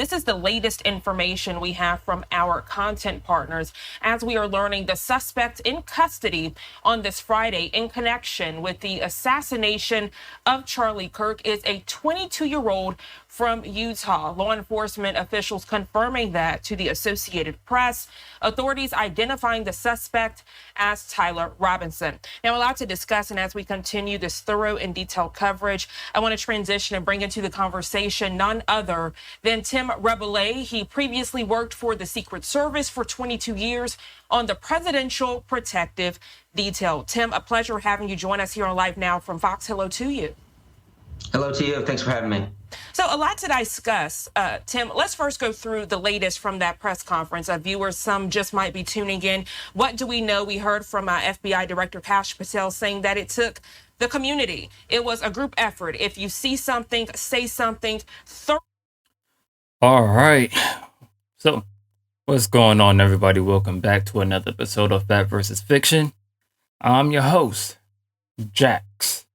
This is the latest information we have from our content partners as we are learning the suspect in custody on this Friday in connection with the assassination of Charlie Kirk is a 22-year-old from Utah. Law enforcement officials confirming that to the Associated Press. Authorities identifying the suspect as Tyler Robinson. Now, a lot to discuss, and as we continue this thorough and detailed coverage, I want to transition and bring into the conversation none other than Tim Rabelais. He previously worked for the Secret Service for 22 years on the Presidential Protective Detail. Tim, a pleasure having you join us here on Live Now from Fox. Hello to you. Hello to you. Thanks for having me. So a lot to discuss. Tim, let's first go through the latest from that press conference. Viewers, some just might be tuning in. What do we know? We heard from FBI Director Kash Patel saying that it took the community. It was a group effort. If you see something, say something. All right. So what's going on, everybody? Welcome back to another episode of Fact versus Fiction. I'm your host, Jax.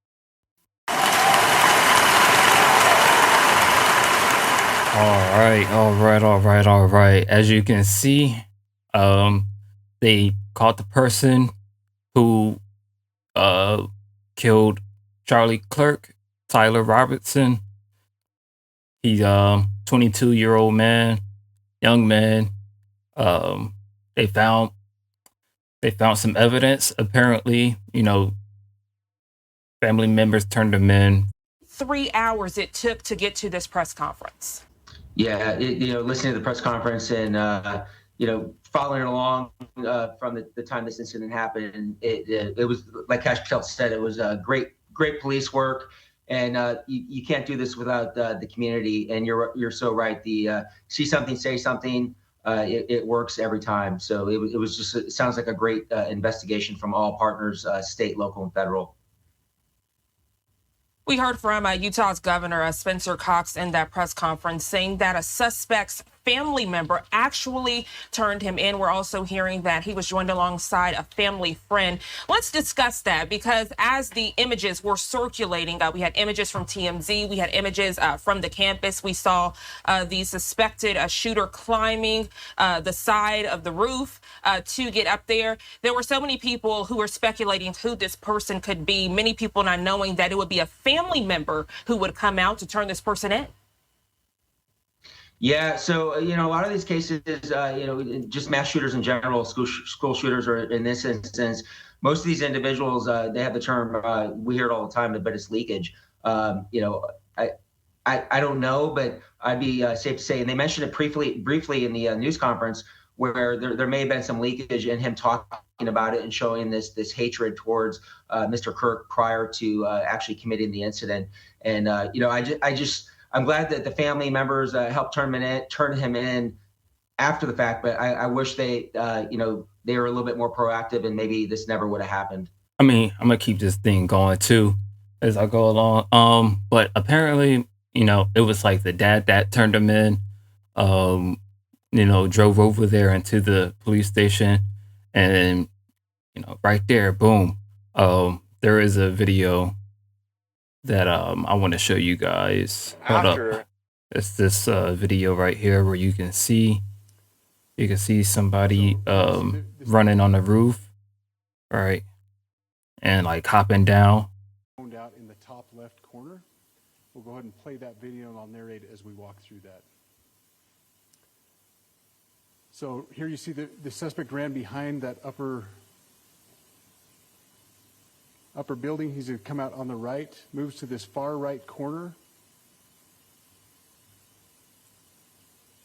All right. As you can see, they caught the person who killed Charlie Kirk, Tyler Robinson. He's 22-year-old man, young man. They found some evidence. Apparently, family members turned him in. 3 hours it took to get to this press conference. Yeah, listening to the press conference and following along from the time this incident happened, it was like Kash Patel said, it was great police work, and you can't do this without the community. And you're so right. The see something, say something. It works every time. So it sounds like a great investigation from all partners, state, local, and federal. We heard from Utah's Governor Spencer Cox in that press conference saying that a suspect's family member actually turned him in. We're also hearing that he was joined alongside a family friend. Let's discuss that, because as the images were circulating, we had images from TMZ, we had images from the campus. We saw the suspected shooter climbing the side of the roof to get up there. There were so many people who were speculating who this person could be, many people not knowing that it would be a family member who would come out to turn this person in. Yeah, so a lot of these cases, just mass shooters in general, school shooters, or in this instance, most of these individuals, they have the term, we hear it all the time, but it's leakage. I don't know, but I'd be safe to say, and they mentioned it briefly in the news conference, where there may have been some leakage in him talking about it and showing this hatred towards Mr. Kirk prior to actually committing the incident. And I'm glad that the family members helped turn him in after the fact, but I wish they were a little bit more proactive, and maybe this never would have happened. I mean, I'm gonna keep this thing going too as I go along. But apparently, it was like the dad that turned him in. Drove over there into the police station, and right there, boom. There is a video that I want to show you guys. Hold up. It's this video right here where you can see somebody running on the roof, right? And like hopping down. Out in the top left corner. We'll go ahead and play that video, and I'll narrate it as we walk through that. So here you see the suspect ran behind that upper building. He's going to come out on the right, moves to this far right corner.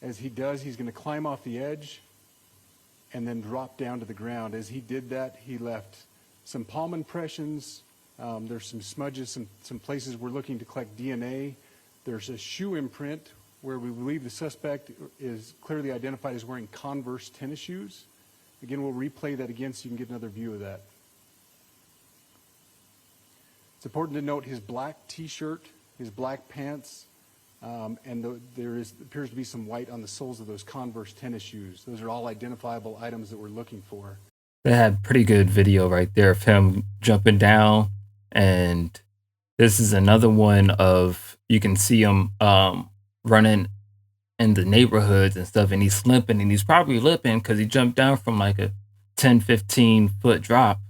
As he does, he's going to climb off the edge and then drop down to the ground. As he did that, he left some palm impressions. There's some smudges, some places we're looking to collect DNA. There's a shoe imprint where we believe the suspect is clearly identified as wearing Converse tennis shoes. Again, we'll replay that again so you can get another view of that. It's important to note his black T-shirt, his black pants, and there appears to be some white on the soles of those Converse tennis shoes. Those are all identifiable items that we're looking for. They had pretty good video right there of him jumping down, and this is another one of, you can see him running in the neighborhoods and stuff, and he's limping, and he's probably limping because he jumped down from like a 10, 15 foot drop.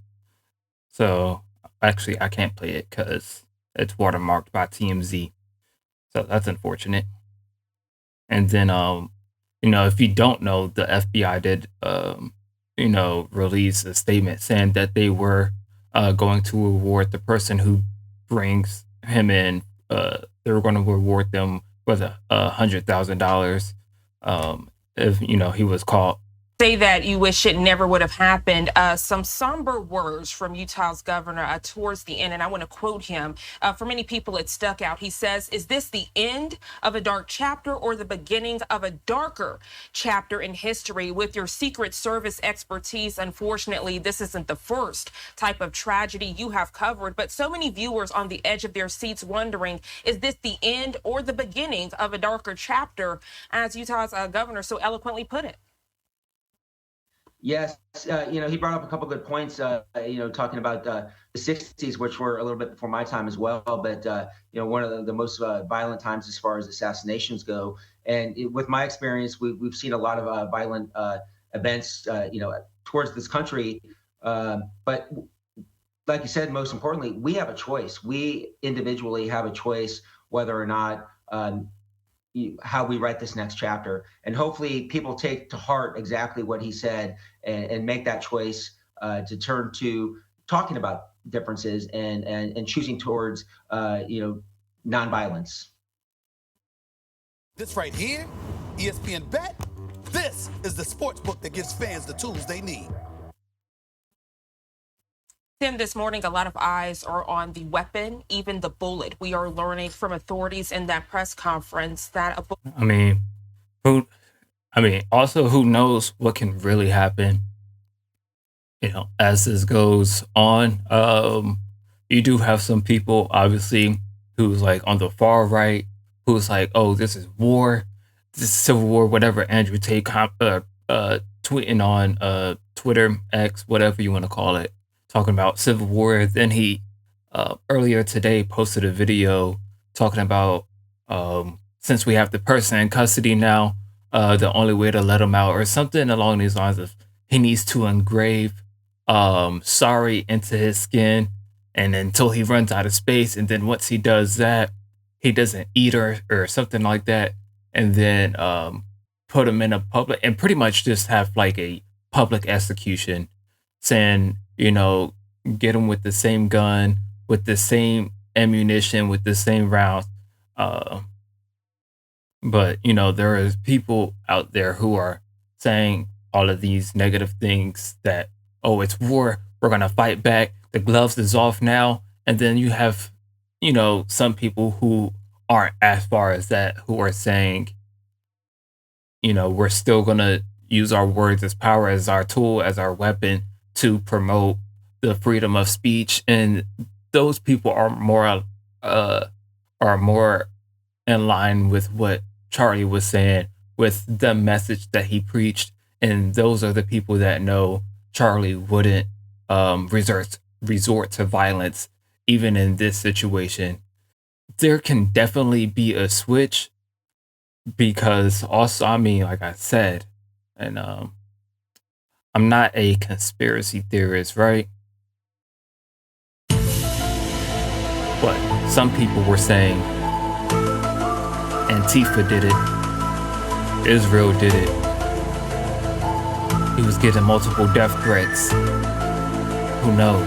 So actually, I can't play it because it's watermarked by TMZ. So that's unfortunate. And then, if you don't know, the FBI did, release a statement saying that they were going to reward the person who brings him in. They were going to reward them with $100,000 if he was caught. Say that you wish it never would have happened. Some somber words from Utah's governor towards the end, and I want to quote him. For many people, it stuck out. He says, "Is this the end of a dark chapter or the beginning of a darker chapter in history? With your Secret Service expertise, unfortunately, this isn't the first type of tragedy you have covered, but so many viewers on the edge of their seats wondering, is this the end or the beginning of a darker chapter?" As Utah's governor so eloquently put it. Yes, he brought up a couple good points, talking about the 60s, which were a little bit before my time as well, but, one of the most violent times as far as assassinations go. And with my experience, we've seen a lot of violent events, towards this country. But like you said, most importantly, we have a choice. We individually have a choice whether or not how we write this next chapter. And hopefully people take to heart exactly what he said and make that choice to turn to talking about differences and choosing towards, nonviolence. This right here, ESPN Bet, this is the sports book that gives fans the tools they need. Tim, this morning, a lot of eyes are on the weapon, even the bullet. We are learning from authorities in that press conference that also who knows what can really happen, as this goes on. You do have some people, obviously, who's like on the far right, who's like, oh, this is war, this is civil war, whatever Andrew Tate tweeting on Twitter, X, whatever you want to call it, talking about civil war. Then he earlier today posted a video talking about since we have the person in custody now, the only way to let him out, or something along these lines of he needs to engrave sorry into his skin, and until he runs out of space, and then once he does that, he doesn't eat her or something like that, and then put him in a public and pretty much just have like a public execution, saying, get him with the same gun, with the same ammunition, with the same rounds. But, there is people out there who are saying all of these negative things that, oh, it's war, we're going to fight back, the gloves is off now. And then you have, some people who aren't as far as that, who are saying, we're still going to use our words as power, as our tool, as our weapon to promote the freedom of speech. And those people are more in line with what Charlie was saying, with the message that he preached. And those are the people that know Charlie wouldn't resort to violence, even in this situation. There can definitely be a switch, because also, like I said, and I'm not a conspiracy theorist, right? But some people were saying Antifa did it, Israel did it. He was getting multiple death threats. Who knows?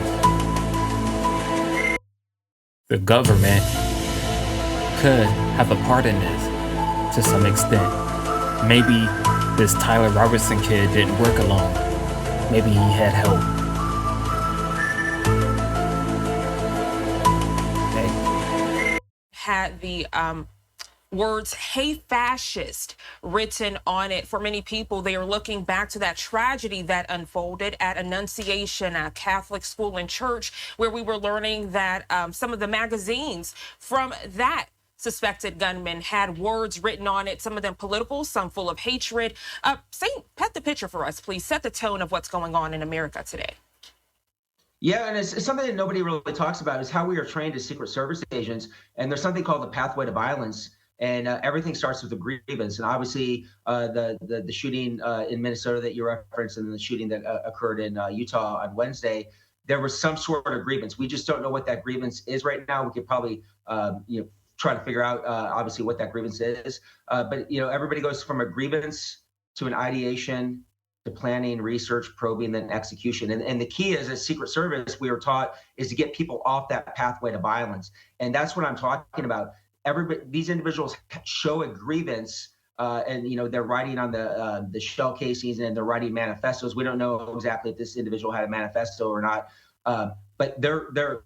The government could have a part in this to some extent. Maybe this Tyler Robertson kid didn't work alone. Maybe he had help. Okay. Had the words "Hey Fascist" written on it. For many people, they are looking back to that tragedy that unfolded at Annunciation, a Catholic school and church, where we were learning that some of the magazines from that suspected gunman had words written on it, some of them political, some full of hatred. Saint, pet the picture for us, please. Set the tone of what's going on in America today. Yeah, and it's something that nobody really talks about, is how we are trained as Secret Service agents. And there's something called the pathway to violence. And everything starts with a grievance. And obviously, the shooting in Minnesota that you referenced, and the shooting that occurred in Utah on Wednesday, there was some sort of grievance. We just don't know what that grievance is right now. We could probably, try to figure out, obviously, what that grievance is. But everybody goes from a grievance to an ideation to planning, research, probing, then execution. And the key is, as Secret Service, we were taught, is to get people off that pathway to violence. And that's what I'm talking about. These individuals show a grievance, and they're writing on the shell casings, and they're writing manifestos. We don't know exactly if this individual had a manifesto or not, but they're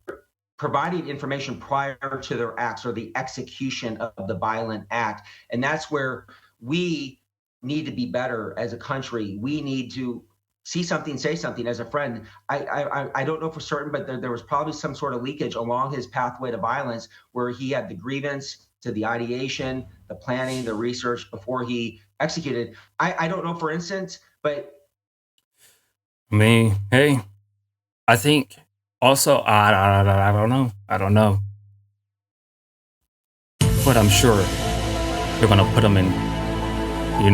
providing information prior to their acts or the execution of the violent act. And that's where we need to be better as a country. We need to see something, say something. As a friend, I don't know for certain, but there was probably some sort of leakage along his pathway to violence, where he had the grievance to the ideation, the planning, the research before he executed. I don't know, for instance, but I mean, hey, I think also, I don't know, but I'm sure they're gonna put him in,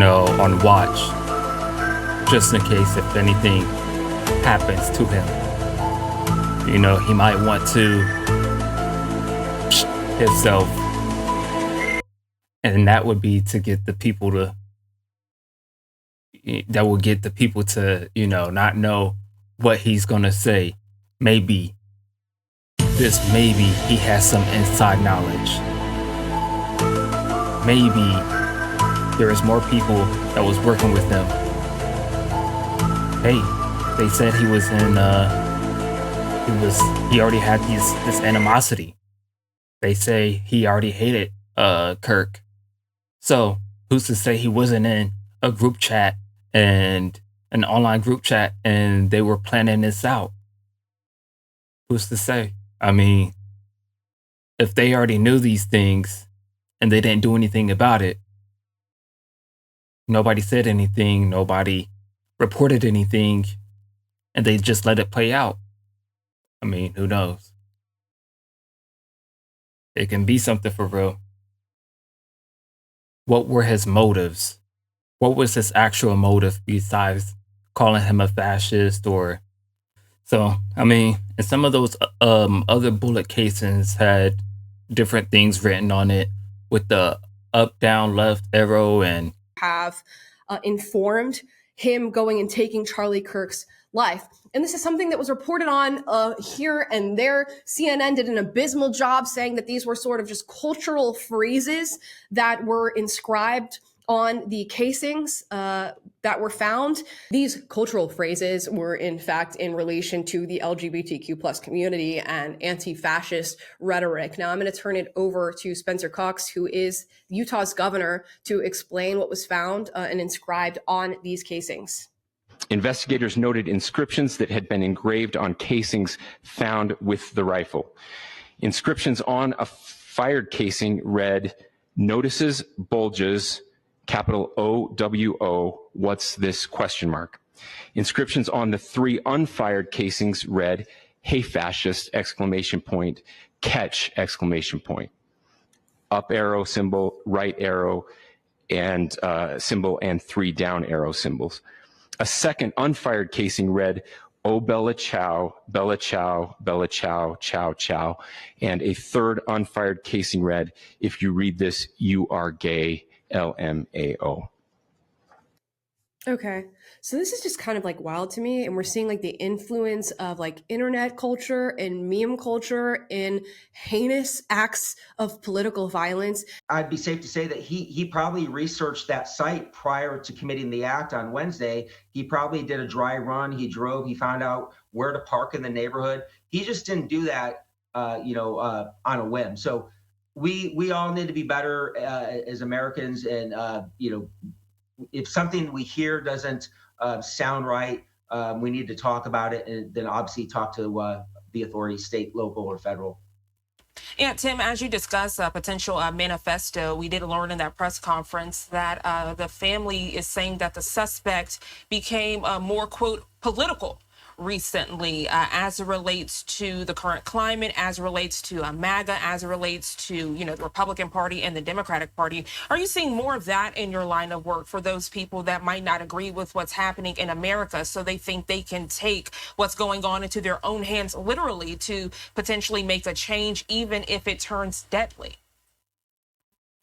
on watch, just in case if anything happens to him. He might want to himself, and that would be to get the people to, not know what he's gonna say. Maybe he has some inside knowledge. Maybe there is more people that was working with him. Hey, they said he was he already had this animosity. They say he already hated Kirk. So who's to say he wasn't in a group chat, and an online group chat, and they were planning this out? Who's to say? I mean, if they already knew these things and they didn't do anything about it, nobody said anything, nobody reported anything, and they just let it play out. I mean, who knows? It can be something for real. What were his motives? What was his actual motive besides calling him a fascist? Or so, I mean, and some of those other bullet casings had different things written on it with the up, down, left arrow, and have informed him going and taking Charlie Kirk's life. And this is something that was reported on here and there. CNN did an abysmal job saying that these were sort of just cultural phrases that were inscribed on the casings that were found. These cultural phrases were in fact in relation to the LGBTQ plus community and anti-fascist rhetoric. Now I'm going to turn it over to Spencer Cox, who is Utah's governor, to explain what was found and inscribed on these casings. Investigators noted inscriptions that had been engraved on casings found with the rifle. Inscriptions on a fired casing read, "Notices, bulges, capital OWO, what's this, question mark." Inscriptions on the 3 unfired casings read, "Hey fascist, exclamation point, catch, exclamation point." Up arrow symbol, right arrow and symbol, and 3 down arrow symbols. A second unfired casing read, "Oh Bella Chow, Bella Chow, Bella Chow, Chow Chow." And a third unfired casing read, "If you read this, you are gay, LMAO." Okay. So this is just kind of like wild to me. And we're seeing like the influence of like internet culture and meme culture in heinous acts of political violence. I'd be safe to say that he probably researched that site prior to committing the act on Wednesday. He probably did a dry run. He drove. He found out where to park in the neighborhood. He just didn't do that, on a whim. So we all need to be better as Americans. And if something we hear doesn't sound right, we need to talk about it, and then obviously talk to the authorities, state, local, or federal. Yeah, Tim, as you discuss a potential manifesto, we did learn in that press conference that the family is saying that the suspect became more, quote, political recently as it relates to the current climate, as it relates to MAGA, as it relates to, the Republican Party and the Democratic Party. Are you seeing more of that in your line of work for those people that might not agree with what's happening in America, so they think they can take what's going on into their own hands literally to potentially make a change, even if it turns deadly?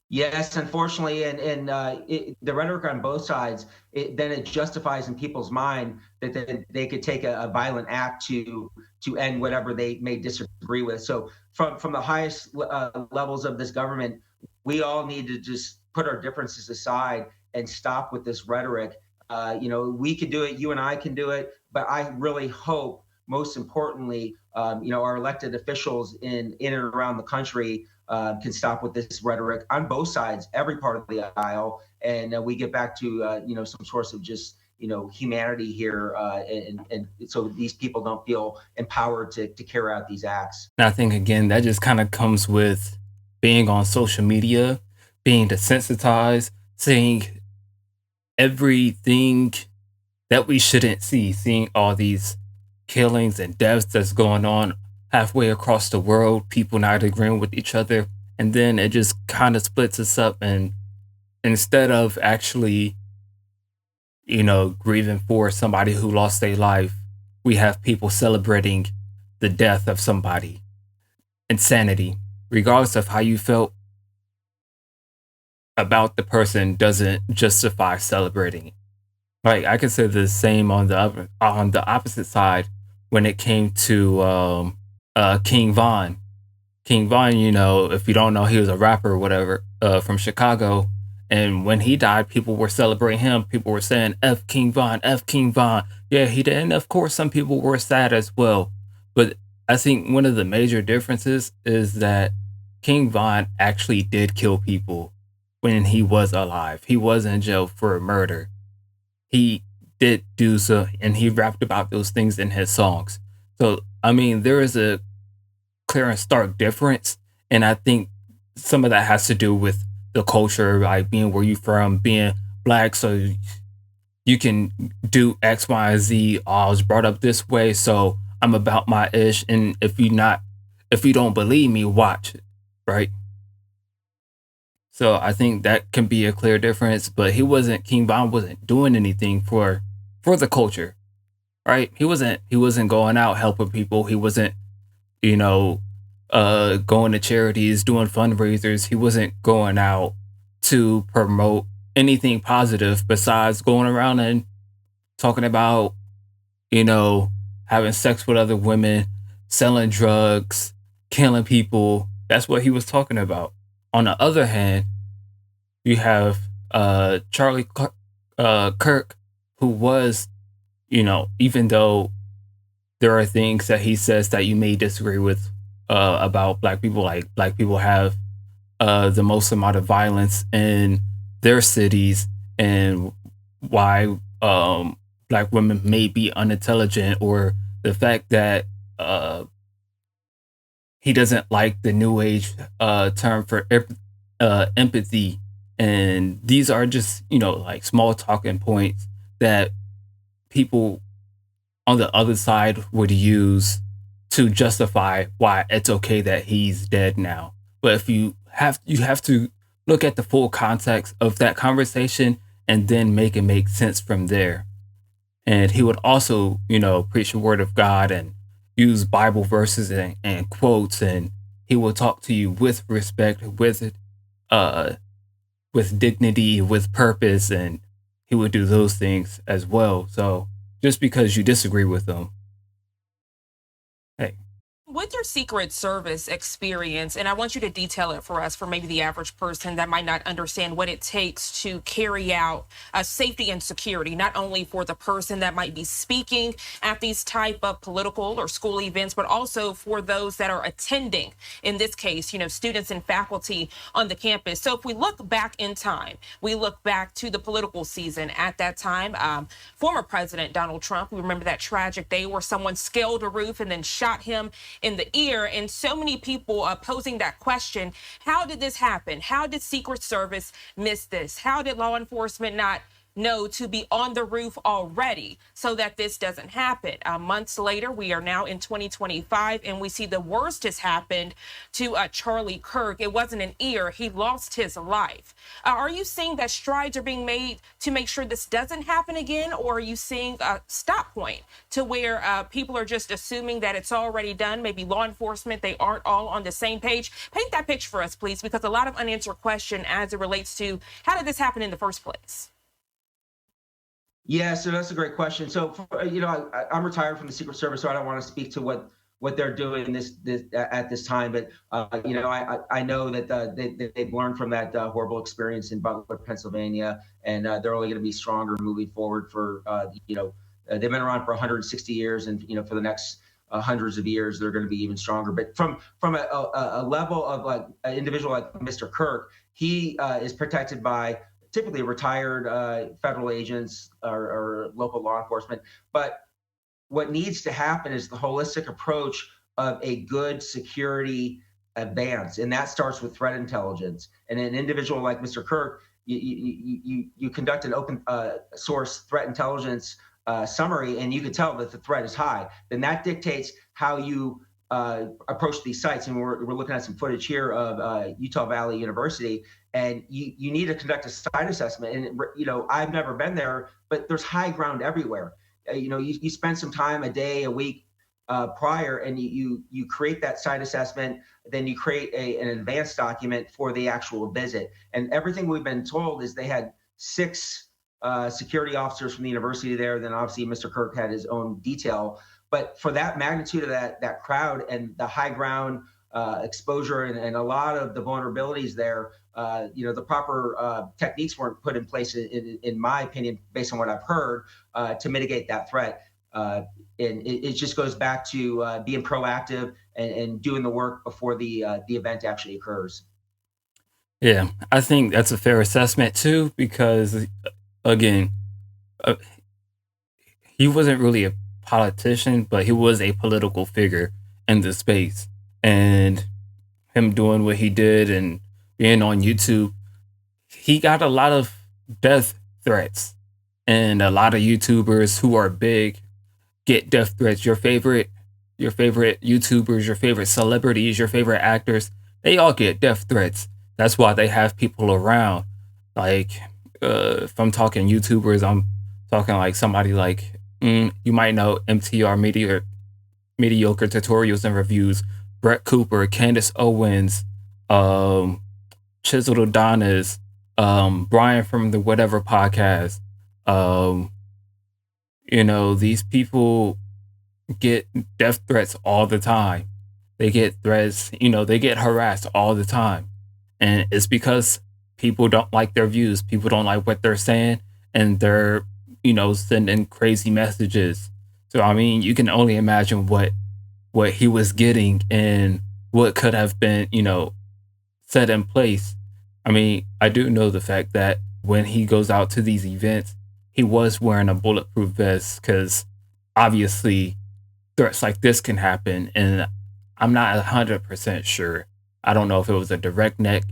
Yes, unfortunately, and the rhetoric on both sides, then it justifies in people's mind that they could take a violent act to end whatever they may disagree with. So from the highest levels of this government, we all need to just put our differences aside and stop with this rhetoric. We can do it, you and I can do it, but I really hope, most importantly, our elected officials in and around the country can stop with this rhetoric on both sides, every part of the aisle, and we get back to some source of just humanity here, and so these people don't feel empowered to carry out these acts. And I think again that just kind of comes with being on social media, being desensitized, seeing everything that we shouldn't see, seeing all these killings and deaths that's going on halfway across the world, people not agreeing with each other, and then it just kind of splits us up. And instead of actually, grieving for somebody who lost their life, we have people celebrating the death of somebody. Insanity, regardless of how you felt about the person, doesn't justify celebrating it. Like, I could say the same on the opposite side when it came to King Von. King Von, if you don't know, he was a rapper or whatever from Chicago. And when he died, people were celebrating him. People were saying, F King Von, F King Von. Yeah, he did. And of course, some people were sad as well. But I think one of the major differences is that King Von actually did kill people when he was alive. He was in jail for murder. He did do so, and he rapped about those things in his songs. So, there is a clear and stark difference. And I think some of that has to do with the culture, like being where you're from, being black, so you can do X, Y, and Z. Oh, I was brought up this way, so I'm about my ish. And if you don't believe me, watch it, right? So I think that can be a clear difference. But King Von wasn't doing anything for the culture, right? He wasn't going out helping people. He wasn't, going to charities, doing fundraisers. He wasn't going out to promote anything positive besides going around and talking about, having sex with other women, selling drugs, killing people. That's what he was talking about. On the other hand, you have Charlie Kirk, who was, even though there are things that he says that you may disagree with about black people, like black people have the most amount of violence in their cities, and why black women may be unintelligent, or the fact that he doesn't like the new age term for empathy. And these are just, like small talking points that people on the other side would use to justify why it's okay that he's dead now. But if you have to look at the full context of that conversation and then make it make sense from there. And he would also, preach the word of God and use Bible verses and quotes, and he will talk to you with respect, with dignity, with purpose, and he would do those things as well. So just because you disagree with them, hey. With your Secret Service experience, and I want you to detail it for us, for maybe the average person that might not understand what it takes to carry out safety and security, not only for the person that might be speaking at these type of political or school events, but also for those that are attending, in this case, students and faculty on the campus. So if we look back in time, we look back to the political season at that time, former President Donald Trump, we remember that tragic day where someone scaled a roof and then shot him in the ear, and so many people posing that question: how did this happen? How did Secret Service miss this? How did law enforcement not know to be on the roof already so that this doesn't happen. Months later, we are now in 2025, and we see the worst has happened to Charlie Kirk. It wasn't an ear. He lost his life. Are you seeing that strides are being made to make sure this doesn't happen again, or are you seeing a stop point to where people are just assuming that it's already done? Maybe law enforcement, they aren't all on the same page. Paint that picture for us, please, because a lot of unanswered question as it relates to how did this happen in the first place? Yeah, so that's a great question. So, I'm retired from the Secret Service, so I don't want to speak to what they're doing this at this time. But I know that they've learned from that horrible experience in Butler, Pennsylvania, and they're only going to be stronger moving forward. They've been around for 160 years, and for the next hundreds of years, they're going to be even stronger. But from a level of like an individual like Mr. Kirk, he is protected by typically retired federal agents or local law enforcement. But what needs to happen is the holistic approach of a good security advance, and that starts with threat intelligence. And an individual like Mr. Kirk, you conduct an open source threat intelligence summary, and you can tell that the threat is high. Then that dictates how you approach these sites. And we're looking at some footage here of Utah Valley University, and you need to conduct a site assessment. And I've never been there, but there's high ground everywhere. You spend some time, a day, a week prior, and you create that site assessment. Then you create an advanced document for the actual visit. And everything we've been told is they had 6 security officers from the university there. Then obviously Mr. Kirk had his own detail. But for that magnitude of that crowd and the high ground exposure and a lot of the vulnerabilities there, the proper techniques weren't put in place, in my opinion, based on what I've heard, to mitigate that threat. And it just goes back to being proactive and doing the work before the event actually occurs. Yeah, I think that's a fair assessment too, because again, he wasn't really a politician, but he was a political figure in the space. And him doing what he did and being on YouTube, he got a lot of death threats. And a lot of YouTubers who are big get death threats. Your favorite YouTubers, your favorite celebrities, your favorite actors, they all get death threats. That's why they have people around. Like, if I'm talking YouTubers, I'm talking like somebody like, you might know MTR Mediocre Tutorials and Reviews, Brett Cooper, Candace Owens, Chiseled Adonis, Brian from the Whatever Podcast. These people get death threats all the time. They get threats, they get harassed all the time. And it's because people don't like their views. People don't like what they're saying, and they're, sending crazy messages. So, I mean, you can only imagine what he was getting and what could have been, set in place. I mean, I do know the fact that when he goes out to these events, he was wearing a bulletproof vest, because obviously threats like this can happen. And I'm not 100% sure. I don't know if it was a direct neck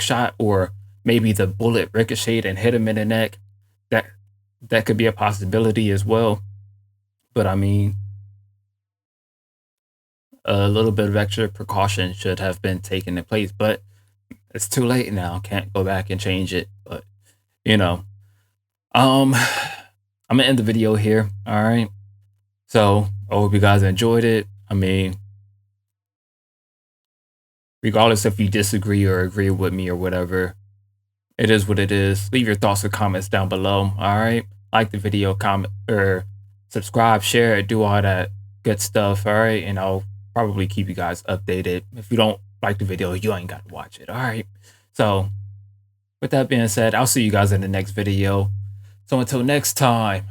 shot, or maybe the bullet ricocheted and hit him in the neck. That could be a possibility as well. But I mean, a little bit of extra precaution should have been taken in place, but it's too late now. Can't go back and change it. But I'm gonna end the video here. All right. So I hope you guys enjoyed it. I mean, regardless if you disagree or agree with me or whatever, it is what it is. Leave your thoughts or comments down below. All right. Like the video, comment, or subscribe, share it, do all that good stuff. All right. And I'll probably keep you guys updated. If you don't like the video, you ain't got to watch it. All right. So with that being said, I'll see you guys in the next video. So until next time.